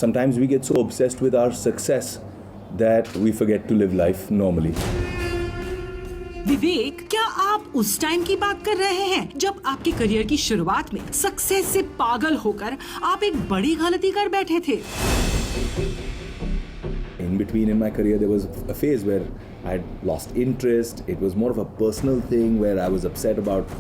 sometimes we get so obsessed with our success that we forget to live life normally. विवेक, क्या आप उस time की बात कर रहे हैं जब आपके करियर की शुरुआत में सक्सेस से पागल होकर आप एक बड़ी गलती कर बैठे थे? In between in my career, there was a phase where I had lost interest. It was more of a personal thing where I was upset about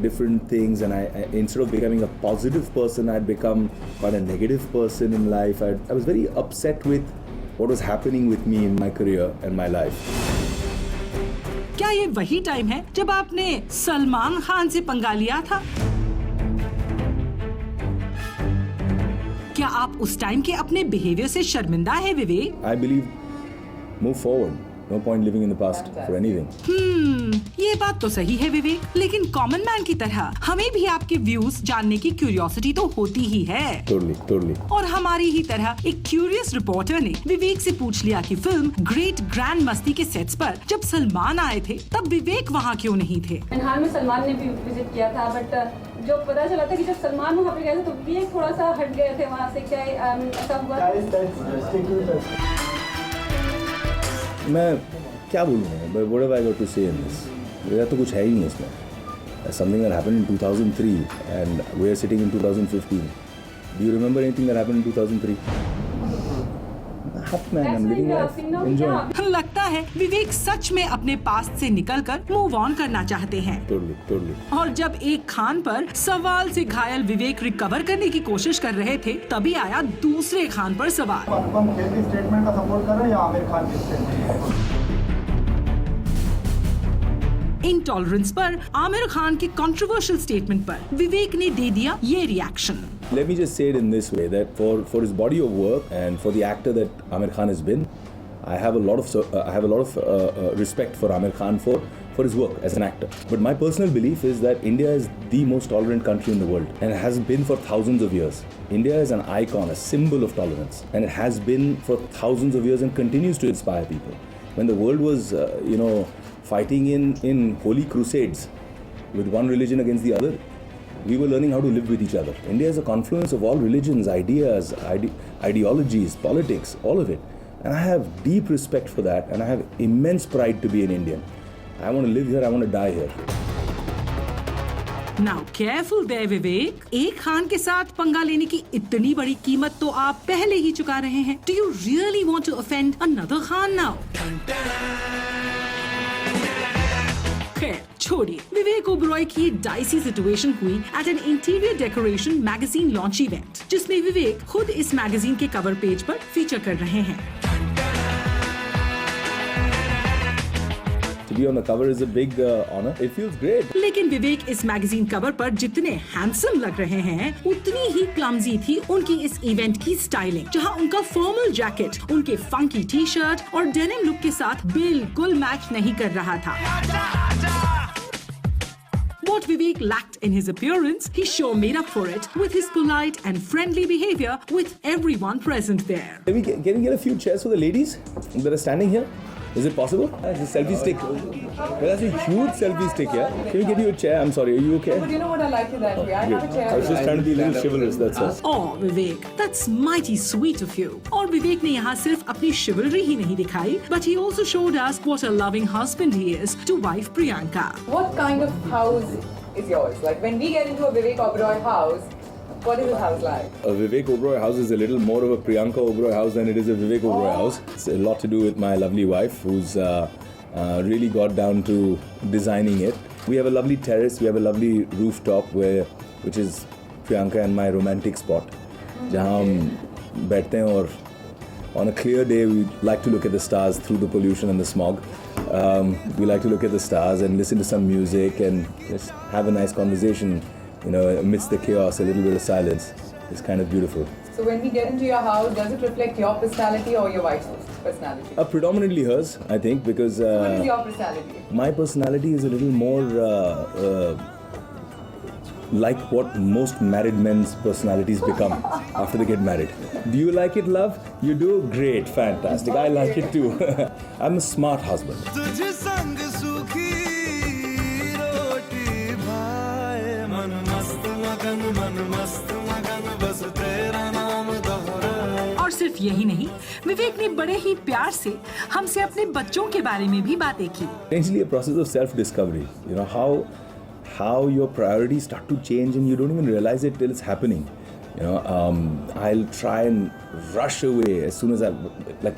different things, and I instead of becoming a positive person, I had become quite a negative person in life. I was very upset with what was happening with me in my career and my life. क्या ये वही time है जब आपने सलमान खान से पंगा लिया था? क्या आप उस टाइम के अपने बिहेवियर से शर्मिंदा है विवेक? I believe move forward. No point living in the past for anything. ये बात तो सही है विवेक, लेकिन कॉमन मैन की तरह हमें भी आपके व्यूज जानने की क्यूरियोसिटी तो होती ही है। Totally. और हमारी ही तरह एक क्यूरियस रिपोर्टर ने विवेक से पूछ लिया कि फिल्म ग्रेट ग्रैंड मस्ती के सेट्स पर जब सलमान आए थे तब विवेक वहाँ क्यों नहीं थे? हाल में सलमान ने भी विजिट किया था, बट जो पता चला था कि जब सलमान वहाँ पे गए थे तो विवेक थोड़ा सा हट गए थे वहाँ से। क्या ऐसा हुआ? मैं क्या बोलूँ? What have I got to say in this? मेरा तो कुछ है ही नहीं इसमें. Something that happened in 2003 and we are sitting in 2015. Do you remember anything that happened in 2003? I'm living life, enjoying. लगता है विवेक सच में अपने पास्ट से निकलकर मूव ऑन करना चाहते हैं। Totally. और जब एक खान पर सवाल से घायल विवेक रिकवर करने की कोशिश कर रहे थे, तभी आया दूसरे खान पर सवाल। अनुपम खेर की स्टेटमेंट का सपोर्ट कर रहे हैं या आमिर खान की स्टेटमेंट? इंटॉलरेंस पर आमिर खान के कंट्रोवर्शियल स्टेटमेंट पर विवेक ने दे दिया ये reaction. Let me just say it in this way that for his body of work and for the actor that Amir Khan has been, I have a lot of respect for Amir Khan for his work as an actor. But my personal belief is that India is the most tolerant country in the world and has been for thousands of years. India is an icon, a symbol of tolerance, and it has been for thousands of years and continues to inspire people. When the world was, fighting in holy crusades with one religion against the other, we were learning how to live with each other. India is a confluence of all religions, ideas, ideologies, politics, all of it. And I have deep respect for that, and I have immense pride to be an Indian. I want to live here, I want to die here. Now careful there विवेक, एक खान के साथ पंगा लेने की इतनी बड़ी कीमत तो आप पहले ही चुका रहे हैं। Do you really want to offend another Khan now? खैर छोड़िए, विवेक ओबरॉय की डाइसी सिचुएशन हुई at an interior decoration magazine launch event, जिसमें विवेक खुद इस मैगजीन के कवर पेज पर फीचर कर रहे हैं। To be on the cover is a big honor. It feels great. लेकिन विवेक इस मैगजीन कवर पर जितने हैंडसम लग रहे हैं, उतनी ही क्लमजी थी उनकी इस इवेंट की स्टाइलिंग, जहां उनका फॉर्मल जैकेट उनके फंकी टी शर्ट और डेनिम लुक के साथ बिल्कुल मैच नहीं कर रहा था। What Vivek lacked in his appearance, he sure made up for it with his polite and friendly behavior with everyone present there. Can we get a few chairs for the ladies that are standing here? Is it possible? It's a selfie stick. Well, that's a huge selfie stick, yeah? Can we get you a chair? I'm sorry, are you okay? But you know what I like in that way? I have a chair. I was just trying to be a little chivalrous, that's all. Oh, Vivek, that's mighty sweet of you. और विवेक ने यहाँ सिर्फ अपनी chivalry ही नहीं दिखाई, but he also showed us what a loving husband he is to wife Priyanka. What kind of house is yours? Like when we get into a Vivek Oberoi house, what is his house like? A Vivek Oberoi house is a little more of a Priyanka Oberoi house than it is a Vivek Oberoi house. It's a lot to do with my lovely wife, who's really got down to designing it. We have a lovely terrace, we have a lovely rooftop which is Priyanka and my romantic spot. जहाँ हम बैठते हैं और on a clear day we like to look at the stars through the pollution and the smog. We like to look at the stars and listen to some music and just have a nice conversation. Amidst the chaos, a little bit of silence. It's kind of beautiful. So when we get into your house, does it reflect your personality or your wife's personality? Predominantly hers, I think, because... So what is your personality? My personality is a little more like what most married men's personalities become after they get married. Do you like it, love? You do? Great, fantastic. I like it too. I'm a smart husband. मन मस्त मगन बस तेरा नाम दोहराए सिर्फ यही नहीं, विवेक ने बड़े ही प्यार से हमसे अपने बच्चों के बारे में भी बातें की। Essentially a process of self-discovery. You know how your priorities start to change and you don't even realize it till it's happening. You know, I'll try and rush away as soon as I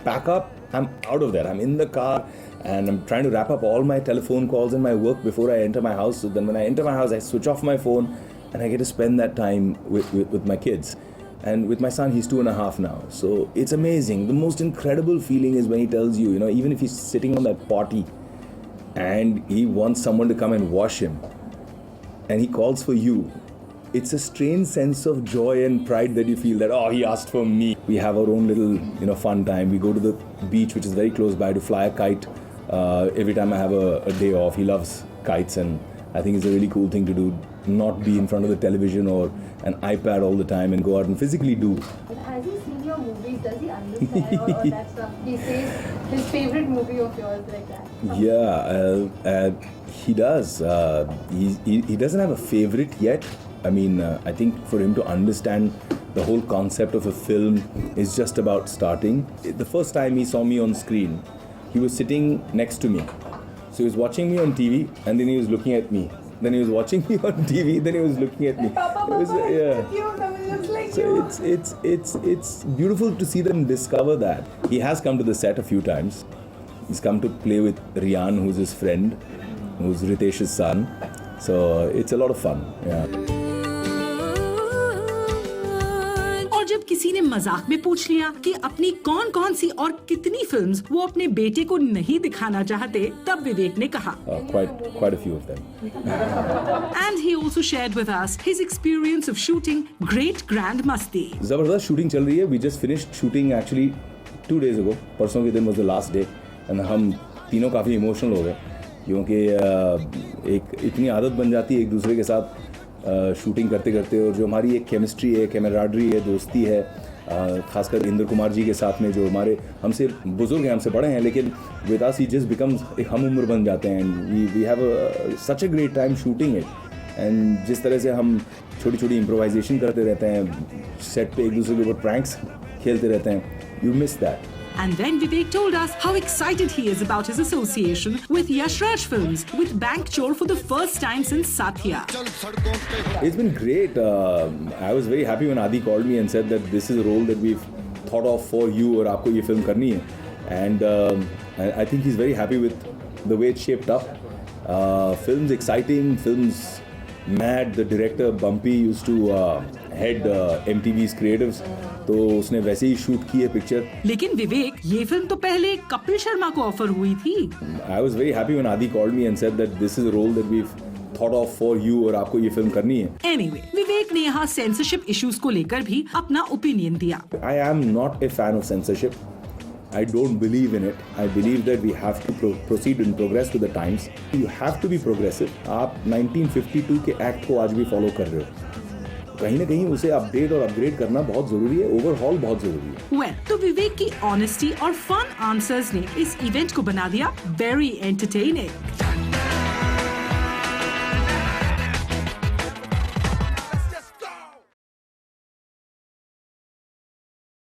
pack up. I'm out of there. I'm in the car and I'm trying to wrap up all my telephone calls and my work before I enter my house. So then when I enter my house, I switch off my phone and I get to spend that time with my kids. And with my son, he's 2.5 now. So it's amazing. The most incredible feeling is when he tells you, you know, even if he's sitting on that potty and he wants someone to come and wash him and he calls for you, it's a strange sense of joy and pride that you feel that, oh, he asked for me. We have our own little, you know, fun time. We go to the beach, which is very close by, to fly a kite. Every time I have a day off, he loves kites, and I think it's a really cool thing to do. Not be in front of the television or an iPad all the time and go out and physically do. Has he seen your movies? Does he understand all that stuff? He says his favorite movie of yours like that. Yeah, he does. He doesn't have a favorite yet. I mean, I think for him to understand the whole concept of a film is just about starting. The first time he saw me on screen, he was sitting next to me. So he was watching me on TV and then he was looking at me. Then he was watching me on TV, then he was looking at me. Papa, Yeah. looks like So you. it's beautiful to see them discover that. He has come to the set a few times. He's come to play with Rian, who's his friend, who's Ritesh's son. So it's a lot of fun. Yeah. और जब किसी ने मजाक में पूछ लिया कि अपनी कौन कौन सी और कितनी फिल्म्स वो अपने बेटे को नहीं दिखाना चाहते, तब विवेक ने कहा, Quite a few of them. and he also shared with us his experience of shooting Great Grand Masti. जबरदस्त शूटिंग चल रही है. We just finished shooting actually 2 days ago. परसों के दिन was the last day, and हम तीनों काफी इमोशनल हो गए क्योंकि एक इतनी आदत बन जाती है एक दूसरे के साथ शूटिंग करते करते, और जो हमारी एक केमिस्ट्री है, कैमराडरी है, दोस्ती है, खासकर इंद्र कुमार जी के साथ में, जो हमारे हमसे बुजुर्ग हैं, हमसे बड़े हैं, लेकिन with us he just becomes एक हम उम्र बन जाते हैं. And we have such a great time shooting it. And जिस तरह से हम छोटी छोटी इम्प्रोवाइजेशन करते रहते हैं सेट पे, एक दूसरे के ऊपर प्रैंक्स खेलते रहते हैं, you miss that. And then Vivek told us how excited he is about his association with Yash Raj Films with Bank Chor for the first time since Satya. It's been great. I was very happy when Adi called me and said that this is a role that we've thought of for you और आपको ये film करनी है. And I think he's very happy with the way it's shaped up. Film's exciting, film's mad. The director Bumpy used to head MTV's creatives. तो उसने वैसे ही shoot की है पिक्चर. लेकिन विवेक, ये फिल्म तो पहले कपिल शर्मा को ऑफर हुई थी. I was very happy when Adi called me and said that this is a role that we've thought of for you और आपको ये फिल्म करनी है. Anyway, विवेक ने यहाँ सेंसरशिप इश्यूज को लेकर भी अपना ओपिनियन दिया. I am not a fan of censorship. I don't believe in it. I believe that we have to proceed and progress with the times. You have to be progressive. आप 1952 के act को आज भी follow कर रहे हो. कहीं ना कहीं उसे अपडेट और अपग्रेड करना बहुत जरूरी है, ओवरहॉल बहुत जरूरी है. Well, तो विवेक की ऑनेस्टी और फन आंसर्स ने इस इवेंट को बना दिया वेरी एंटरटेनिंग.